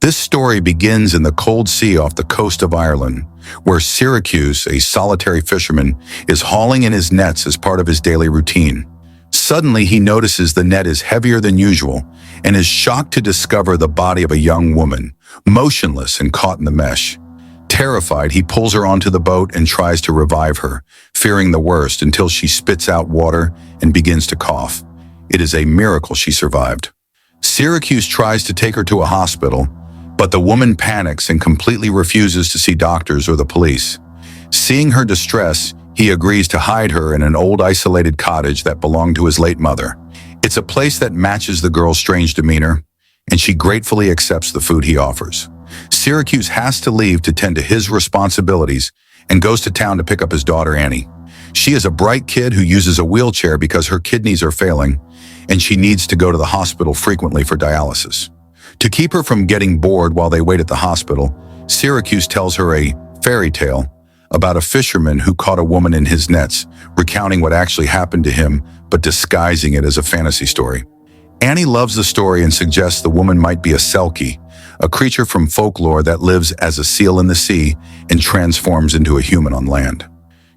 This story begins in the cold sea off the coast of Ireland, where Syracuse, a solitary fisherman, is hauling in his nets as part of his daily routine. Suddenly, he notices the net is heavier than usual and is shocked to discover the body of a young woman, motionless and caught in the mesh. Terrified, he pulls her onto the boat and tries to revive her, fearing the worst until she spits out water and begins to cough. It is a miracle she survived. Syracuse tries to take her to a hospital, but the woman panics and completely refuses to see doctors or the police. Seeing her distress, he agrees to hide her in an old isolated cottage that belonged to his late mother. It's a place that matches the girl's strange demeanor, and she gratefully accepts the food he offers. Syracuse has to leave to tend to his responsibilities and goes to town to pick up his daughter Annie. She is a bright kid who uses a wheelchair because her kidneys are failing, and she needs to go to the hospital frequently for dialysis. To keep her from getting bored while they wait at the hospital, Syracuse tells her a fairy tale about a fisherman who caught a woman in his nets, recounting what actually happened to him, but disguising it as a fantasy story. Annie loves the story and suggests the woman might be a selkie, a creature from folklore that lives as a seal in the sea and transforms into a human on land.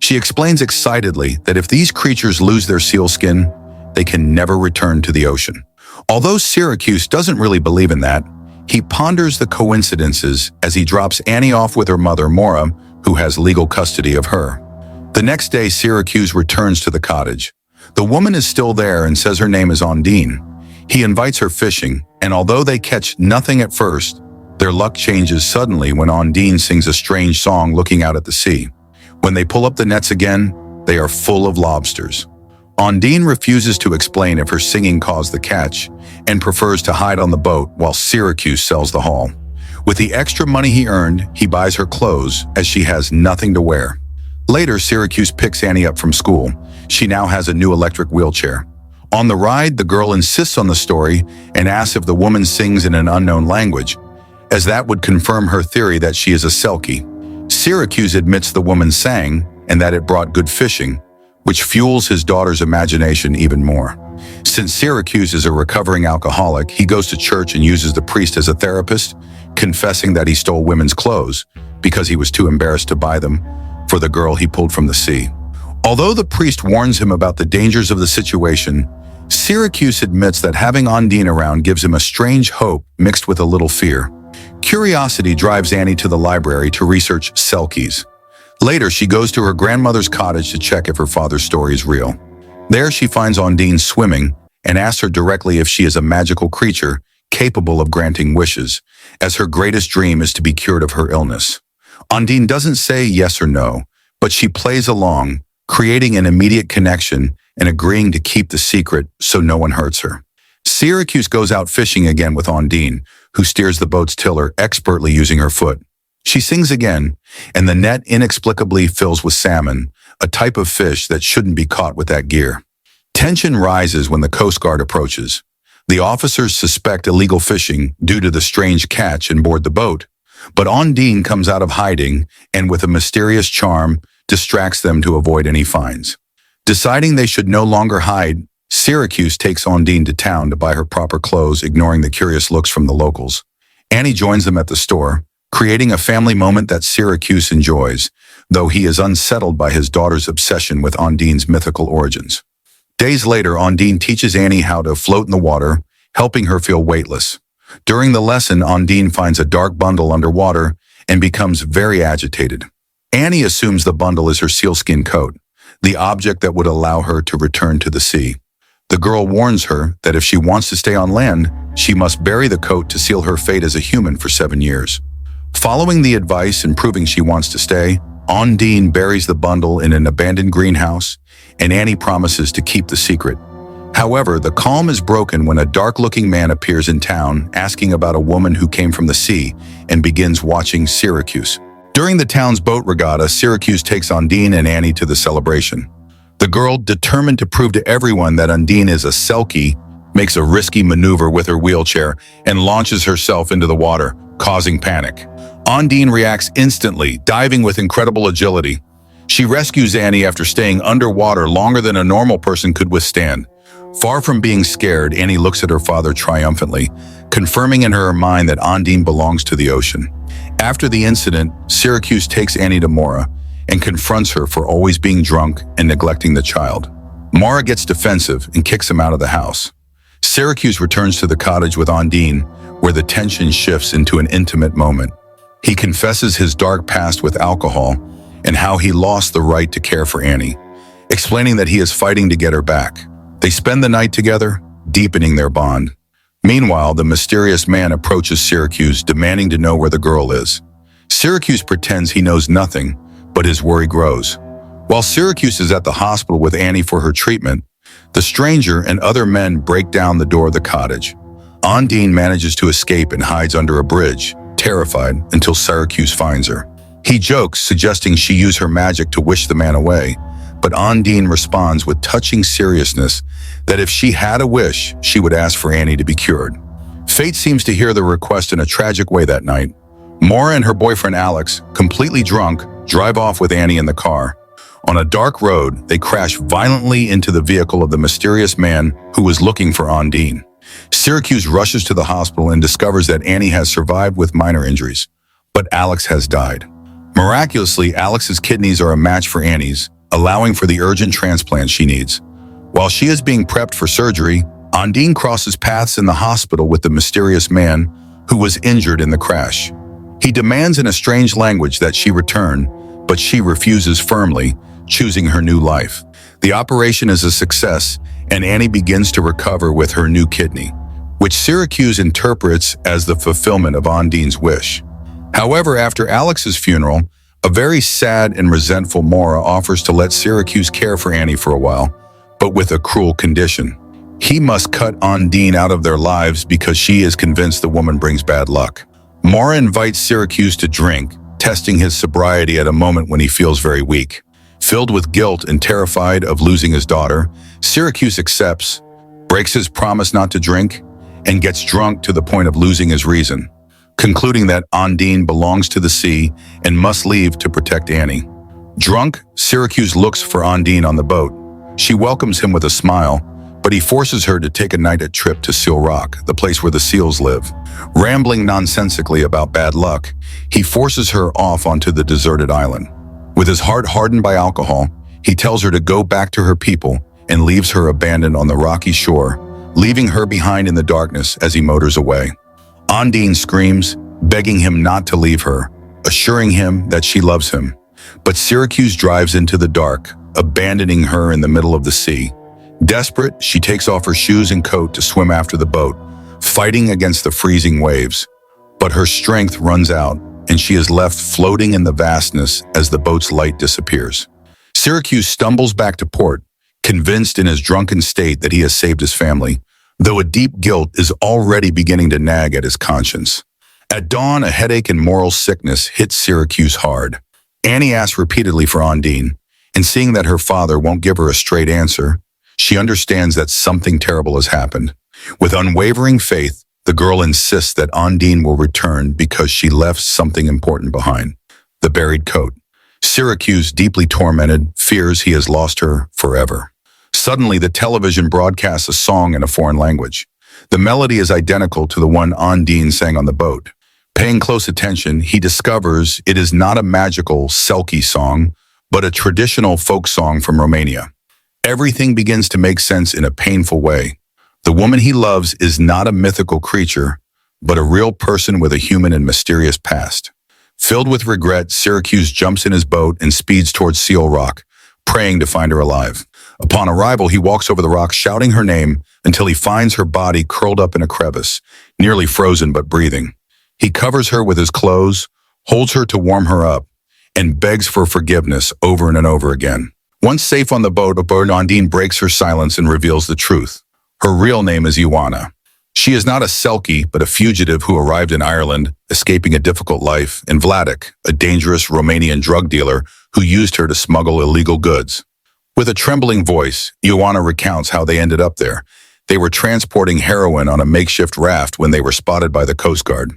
She explains excitedly that if these creatures lose their seal skin, they can never return to the ocean. Although Syracuse doesn't really believe in that, he ponders the coincidences as he drops Annie off with her mother, Maura, who has legal custody of her. The next day, Syracuse returns to the cottage. The woman is still there and says her name is ONDINE. He invites her fishing, and although they catch nothing at first, their luck changes suddenly when ONDINE sings a strange song looking out at the sea. When they pull up the nets again, they are full of lobsters. ONDINE refuses to explain if her singing caused the catch and prefers to hide on the boat while Syracuse sells the haul. With the extra money he earned, he buys her clothes as she has nothing to wear. Later, Syracuse picks Annie up from school. She now has a new electric wheelchair. On the ride, the girl insists on the story and asks if the woman sings in an unknown language, as that would confirm her theory that she is a selkie. Syracuse admits the woman sang and that it brought good fishing, which fuels his daughter's imagination even more. Since Syracuse is a recovering alcoholic, he goes to church and uses the priest as a therapist, confessing that he stole women's clothes because he was too embarrassed to buy them for the girl he pulled from the sea. Although the priest warns him about the dangers of the situation, Syracuse admits that having ONDINE around gives him a strange hope mixed with a little fear. Curiosity drives Annie to the library to research selkies. Later, she goes to her grandmother's cottage to check if her father's story is real. There, she finds ONDINE swimming and asks her directly if she is a magical creature capable of granting wishes, as her greatest dream is to be cured of her illness. ONDINE doesn't say yes or no, but she plays along, creating an immediate connection and agreeing to keep the secret so no one hurts her. Syracuse goes out fishing again with ONDINE, who steers the boat's tiller expertly using her foot. She sings again, and the net inexplicably fills with salmon, a type of fish that shouldn't be caught with that gear. Tension rises when the Coast Guard approaches. The officers suspect illegal fishing due to the strange catch and board the boat, but ONDINE comes out of hiding and with a mysterious charm distracts them to avoid any fines. Deciding they should no longer hide, Syracuse takes ONDINE to town to buy her proper clothes, ignoring the curious looks from the locals. Annie joins them at the store, creating a family moment that Syracuse enjoys, though he is unsettled by his daughter's obsession with ONDINE's mythical origins. Days later, ONDINE teaches Annie how to float in the water, helping her feel weightless. During the lesson, ONDINE finds a dark bundle underwater and becomes very agitated. Annie assumes the bundle is her sealskin coat, the object that would allow her to return to the sea. The girl warns her that if she wants to stay on land, she must bury the coat to seal her fate as a human for 7 years. Following the advice and proving she wants to stay, ONDINE buries the bundle in an abandoned greenhouse, and Annie promises to keep the secret. However, the calm is broken when a dark-looking man appears in town asking about a woman who came from the sea and begins watching Syracuse. During the town's boat regatta, Syracuse takes ONDINE and Annie to the celebration. The girl, determined to prove to everyone that ONDINE is a selkie, makes a risky maneuver with her wheelchair and launches herself into the water, causing panic. ONDINE reacts instantly, diving with incredible agility. She rescues Annie after staying underwater longer than a normal person could withstand. Far from being scared, Annie looks at her father triumphantly, confirming in her mind that Ondine belongs to the ocean. After the incident, Syracuse takes Annie to Mora and confronts her for always being drunk and neglecting the child. Mora gets defensive and kicks him out of the house. Syracuse returns to the cottage with Ondine, where the tension shifts into an intimate moment. He confesses his dark past with alcohol and how he lost the right to care for Annie, explaining that he is fighting to get her back. They spend the night together, deepening their bond. Meanwhile, the mysterious man approaches Syracuse, demanding to know where the girl is. Syracuse pretends he knows nothing, but his worry grows. While Syracuse is at the hospital with Annie for her treatment, the stranger and other men break down the door of the cottage. Ondine manages to escape and hides under a bridge, terrified, until Syracuse finds her. He jokes, suggesting she use her magic to wish the man away, but Ondine responds with touching seriousness that if she had a wish, she would ask for Annie to be cured. Fate seems to hear the request in a tragic way that night. Mora and her boyfriend Alex, completely drunk, drive off with Annie in the car. On a dark road, they crash violently into the vehicle of the mysterious man who was looking for Ondine. Syracuse rushes to the hospital and discovers that Annie has survived with minor injuries, but Alex has died. Miraculously, Alex's kidneys are a match for Annie's, allowing for the urgent transplant she needs. While she is being prepped for surgery, Ondine crosses paths in the hospital with the mysterious man who was injured in the crash. He demands in a strange language that she return, but she refuses firmly, choosing her new life. The operation is a success, and Annie begins to recover with her new kidney, which Syracuse interprets as the fulfillment of Ondine's wish. However, after Alex's funeral, a very sad and resentful Mora offers to let Syracuse care for Annie for a while, but with a cruel condition. He must cut Ondine out of their lives because she is convinced the woman brings bad luck. Mora invites Syracuse to drink, testing his sobriety at a moment when he feels very weak. Filled with guilt and terrified of losing his daughter, Syracuse accepts, breaks his promise not to drink, and gets drunk to the point of losing his reason, concluding that Ondine belongs to the sea and must leave to protect Annie. Drunk, Syracuse looks for Ondine on the boat. She welcomes him with a smile, but he forces her to take a night trip to Seal Rock, the place where the seals live. Rambling nonsensically about bad luck, he forces her off onto the deserted island. With his heart hardened by alcohol, he tells her to go back to her people and leaves her abandoned on the rocky shore, leaving her behind in the darkness as he motors away. Ondine screams, begging him not to leave her, assuring him that she loves him. But Syracuse drives into the dark, abandoning her in the middle of the sea. Desperate, she takes off her shoes and coat to swim after the boat, fighting against the freezing waves. But her strength runs out, and she is left floating in the vastness as the boat's light disappears. Syracuse stumbles back to port, convinced in his drunken state that he has saved his family, though a deep guilt is already beginning to nag at his conscience. At dawn, a headache and moral sickness hits Syracuse hard. Annie asks repeatedly for Ondine, and seeing that her father won't give her a straight answer, she understands that something terrible has happened. With unwavering faith, the girl insists that Ondine will return because she left something important behind, the buried coat. Syracuse, deeply tormented, fears he has lost her forever. Suddenly, the television broadcasts a song in a foreign language. The melody is identical to the one Ondine sang on the boat. Paying close attention, he discovers it is not a magical selkie song, but a traditional folk song from Romania. Everything begins to make sense in a painful way. The woman he loves is not a mythical creature, but a real person with a human and mysterious past. Filled with regret, Syracuse jumps in his boat and speeds towards Seal Rock, praying to find her alive. Upon arrival, he walks over the rock shouting her name until he finds her body curled up in a crevice, nearly frozen but breathing. He covers her with his clothes, holds her to warm her up, and begs for forgiveness over and over again. Once safe on the boat, Ondine breaks her silence and reveals the truth. Her real name is Ioana. She is not a selkie, but a fugitive who arrived in Ireland, escaping a difficult life, and Vladik, a dangerous Romanian drug dealer who used her to smuggle illegal goods. With a trembling voice, Ioana recounts how they ended up there. They were transporting heroin on a makeshift raft when they were spotted by the Coast Guard.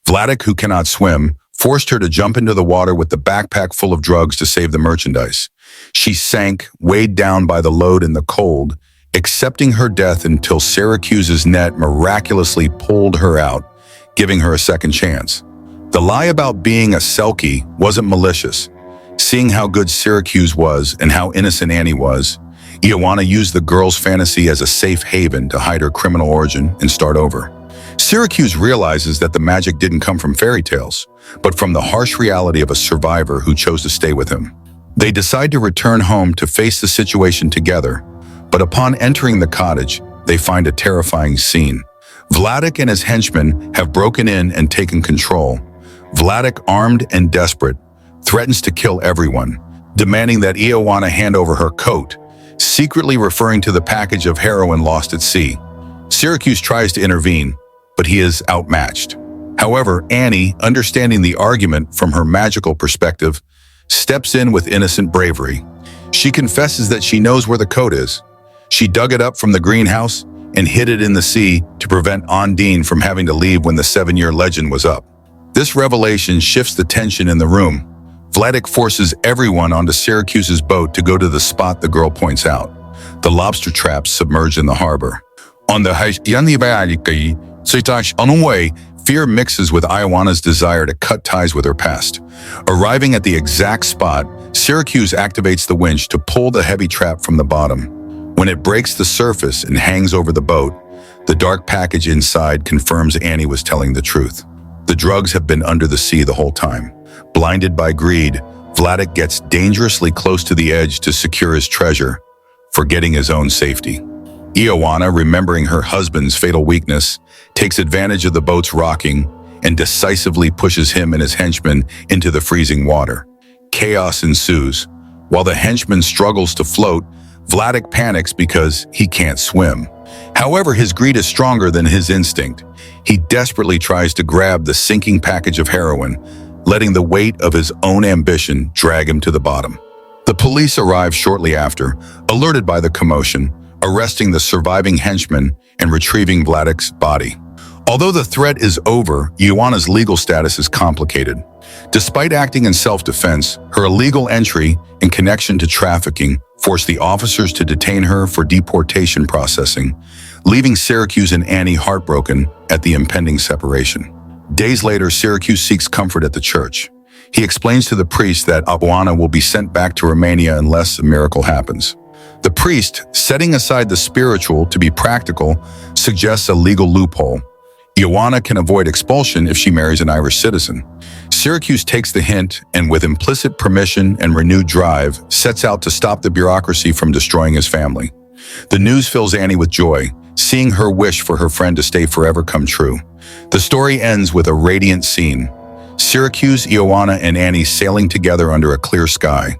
Vladik, who cannot swim, forced her to jump into the water with the backpack full of drugs to save the merchandise. She sank, weighed down by the load in the cold, accepting her death until Syracuse's net miraculously pulled her out, giving her a second chance. The lie about being a selkie wasn't malicious. Seeing how good Syracuse was and how innocent Annie was, Ioana used the girl's fantasy as a safe haven to hide her criminal origin and start over. Syracuse realizes that the magic didn't come from fairy tales, but from the harsh reality of a survivor who chose to stay with him. They decide to return home to face the situation together, but upon entering the cottage, they find a terrifying scene. Vladik and his henchmen have broken in and taken control. Vladik, armed and desperate, threatens to kill everyone, demanding that Ioana hand over her coat, secretly referring to the package of heroin lost at sea. Syracuse tries to intervene, but he is outmatched. However, Annie, understanding the argument from her magical perspective, steps in with innocent bravery. She confesses that she knows where the coat is. She dug it up from the greenhouse and hid it in the sea to prevent ONDINE from having to leave when the 7-year legend was up. This revelation shifts the tension in the room. Vladik forces everyone onto Syracuse's boat to go to the spot the girl points out, the lobster traps submerged in the harbor. On the way, fear mixes with Ioana's desire to cut ties with her past. Arriving at the exact spot, Syracuse activates the winch to pull the heavy trap from the bottom. When it breaks the surface and hangs over the boat, the dark package inside confirms Annie was telling the truth. The drugs have been under the sea the whole time. Blinded by greed, Vladik gets dangerously close to the edge to secure his treasure, forgetting his own safety. Ioana, remembering her husband's fatal weakness, takes advantage of the boat's rocking and decisively pushes him and his henchmen into the freezing water. Chaos ensues. While the henchman struggles to float, Vladik panics because he can't swim. However, his greed is stronger than his instinct. He desperately tries to grab the sinking package of heroin, letting the weight of his own ambition drag him to the bottom. The police arrive shortly after, alerted by the commotion, arresting the surviving henchman and retrieving Vladik's body. Although the threat is over, Ioana's legal status is complicated. Despite acting in self-defense, her illegal entry and connection to trafficking forced the officers to detain her for deportation processing, leaving Syracuse and Annie heartbroken at the impending separation. Days later, Syracuse seeks comfort at the church. He explains to the priest that Ioana will be sent back to Romania unless a miracle happens. The priest, setting aside the spiritual to be practical, suggests a legal loophole. Ioana can avoid expulsion if she marries an Irish citizen. Syracuse takes the hint and, with implicit permission and renewed drive, sets out to stop the bureaucracy from destroying his family. The news fills Annie with joy, seeing her wish for her friend to stay forever come true. The story ends with a radiant scene. Syracuse, Ioana, and Annie sailing together under a clear sky.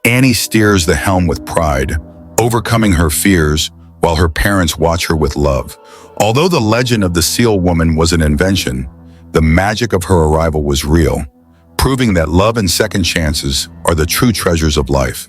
Annie steers the helm with pride, overcoming her fears, while her parents watch her with love. Although the legend of the seal woman was an invention, the magic of her arrival was real, proving that love and second chances are the true treasures of life.